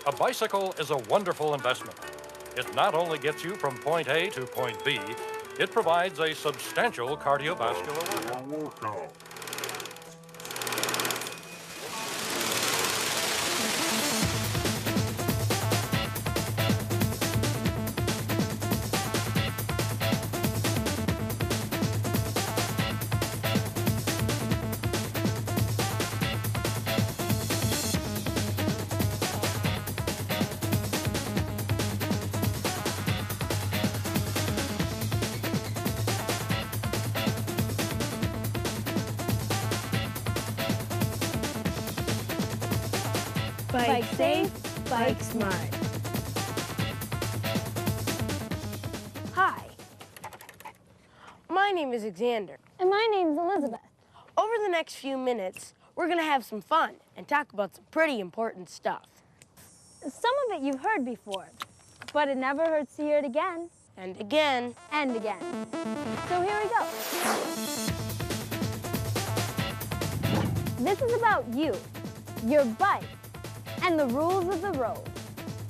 A bicycle is a wonderful investment. It not only gets you from point A to point B, it provides a substantial cardiovascular workout. Bike safe, bike smart. Hi, my name is Xander. And my name's Elizabeth. Over the next few minutes, we're gonna have some fun and talk about some pretty important stuff. Some of it you've heard before, but it never hurts to hear it again. And again. And again. So here we go. This is about you, your bike, and the rules of the road.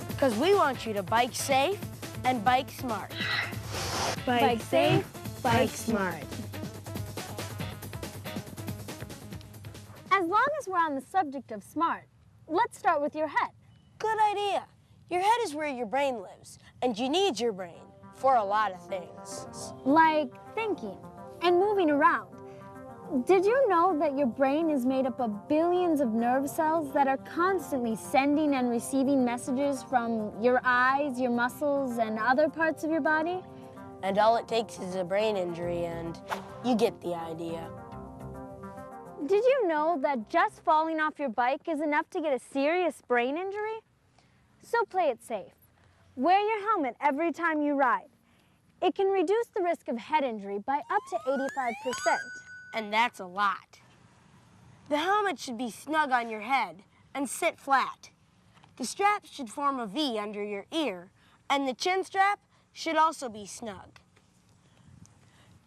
Because we want you to bike safe and bike smart. Bike safe, bike smart. As long as we're on the subject of smart, let's start with your head. Good idea. Your head is where your brain lives, and you need your brain for a lot of things. Like thinking and moving around. Did you know that your brain is made up of billions of nerve cells that are constantly sending and receiving messages from your eyes, your muscles, and other parts of your body? And all it takes is a brain injury, and you get the idea. Did you know that just falling off your bike is enough to get a serious brain injury? So play it safe. Wear your helmet every time you ride. It can reduce the risk of head injury by up to 85%. And that's a lot. The helmet should be snug on your head and sit flat. The strap should form a V under your ear, and the chin strap should also be snug.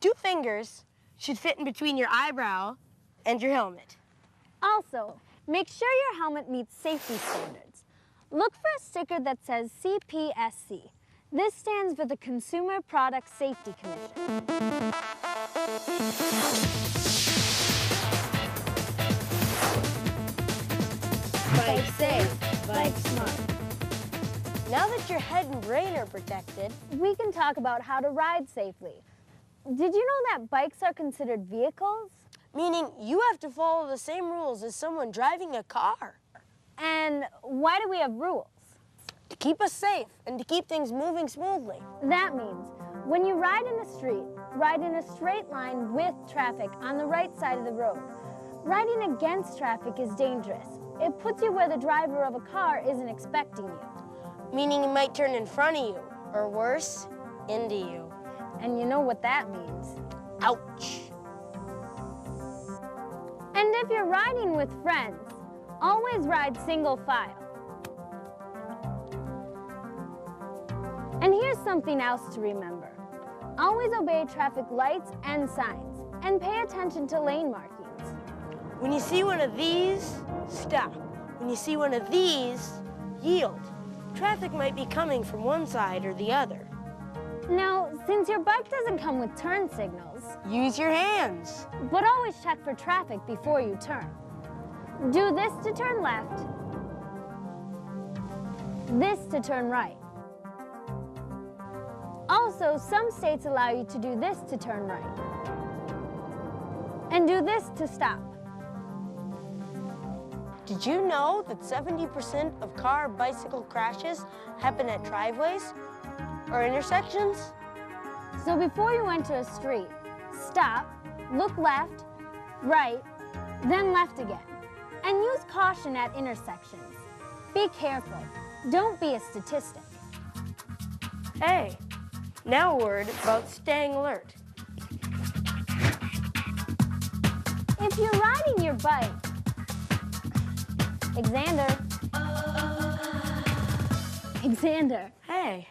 2 fingers should fit in between your eyebrow and your helmet. Also, make sure your helmet meets safety standards. Look for a sticker that says CPSC. This stands for the Consumer Product Safety Commission. Bike safe, bike smart. Now that your head and brain are protected, We can talk about how to ride safely. Did you know that bikes are considered vehicles? meaning you have to follow the same rules as someone driving a car And why do we have rules? to keep us safe and to keep things moving smoothly. That means when you ride in the street, ride in a straight line with traffic on the right side of the road. Riding against traffic is dangerous. It puts you where the driver of a car isn't expecting you. Meaning he might turn in front of you, or worse, into you. And you know what that means. Ouch. And if you're riding with friends, always ride single file. And here's something else to remember. Always obey traffic lights and signs, and pay attention to lane markings. When you see one of these, stop. When you see one of these, yield. Traffic might be coming from one side or the other. Now, since your bike doesn't come with turn signals, Use your hands. but always check for traffic before you turn. Do this to turn left, this to turn right. Also, some states allow you to do this to turn right, and do this to stop. Did you know that 70% of car-bicycle crashes happen at driveways or intersections? So before you enter a street, stop, look left, right, then left again. And use caution at intersections. Be careful. Don't be a statistic. Hey, now a word about staying alert. If you're riding your bike, Xander. Xander. Hey.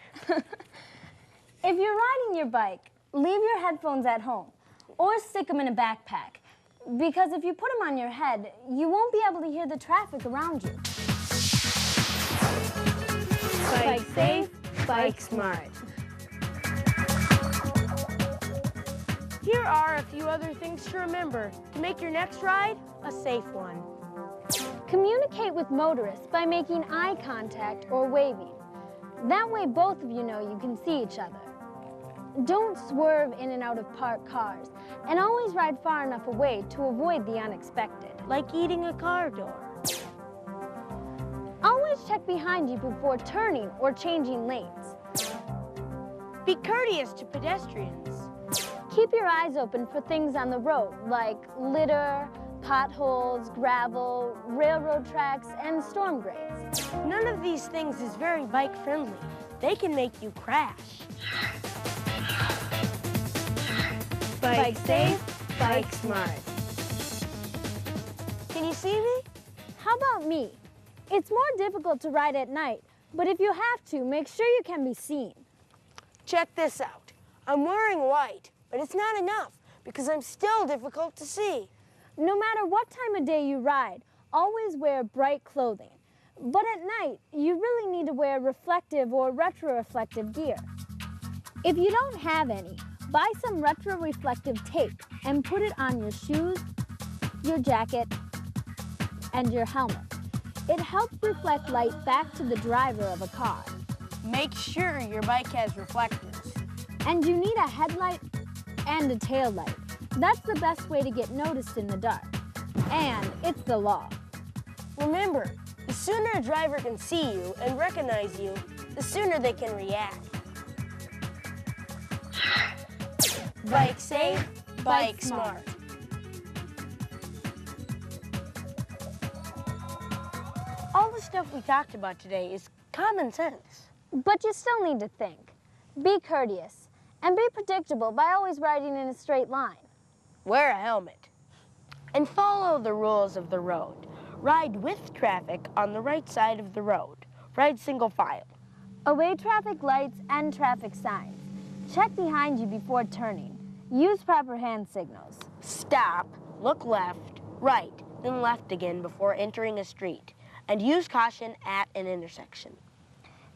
If you're riding your bike, leave your headphones at home or stick them in a backpack. Because if you put them on your head, you won't be able to hear the traffic around you. Bike safe, bike smart. Here are a few other things to remember to make your next ride a safe one. Communicate with motorists by making eye contact or waving. That way both of you know you can see each other. Don't swerve in and out of parked cars, and always ride far enough away to avoid the unexpected. Like eating a car door. Always check behind you before turning or changing lanes. Be courteous to pedestrians. Keep your eyes open for things on the road, like litter, potholes, gravel, railroad tracks, and storm drains. None of these things is very bike-friendly. They can make you crash. Bike safe, bike smart. Can you see me? How about me? It's more difficult to ride at night, but if you have to, make sure you can be seen. Check this out. I'm wearing white, but it's not enough because I'm still difficult to see. No matter what time of day you ride, always wear bright clothing. But at night, you really need to wear reflective or retroreflective gear. If you don't have any, buy some retroreflective tape and put it on your shoes, your jacket, and your helmet. It helps reflect light back to the driver of a car. Make sure your bike has reflectors. And you need a headlight and a tail light. That's the best way to get noticed in the dark. And it's the law. Remember, the sooner a driver can see you and recognize you, the sooner they can react. Bike safe, bike smart. All the stuff we talked about today is common sense. But you still need to think. Be courteous and be predictable by always riding in a straight line. Wear a helmet. And follow the rules of the road. Ride with traffic on the right side of the road. Ride single file. Obey traffic lights and traffic signs. Check behind you before turning. Use proper hand signals. Stop, look left, right, then left again before entering a street. And use caution at an intersection.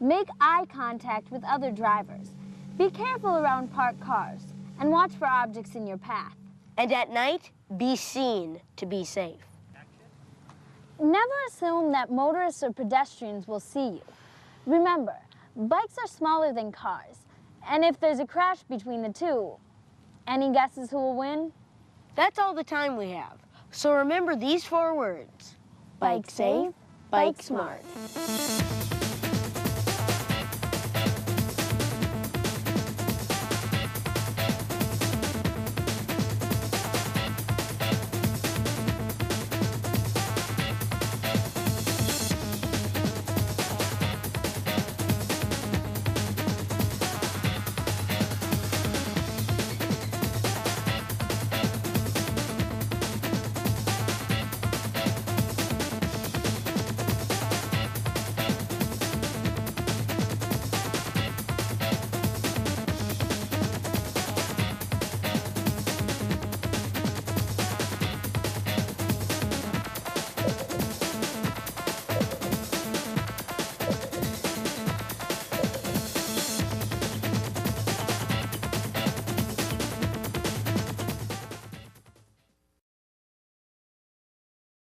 Make eye contact with other drivers. Be careful around parked cars and watch for objects in your path. And at night, be seen to be safe. Never assume that motorists or pedestrians will see you. Remember, bikes are smaller than cars, and if there's a crash between the two, any guesses who will win? That's all the time we have. So remember these 4 words. Bike safe, bike smart.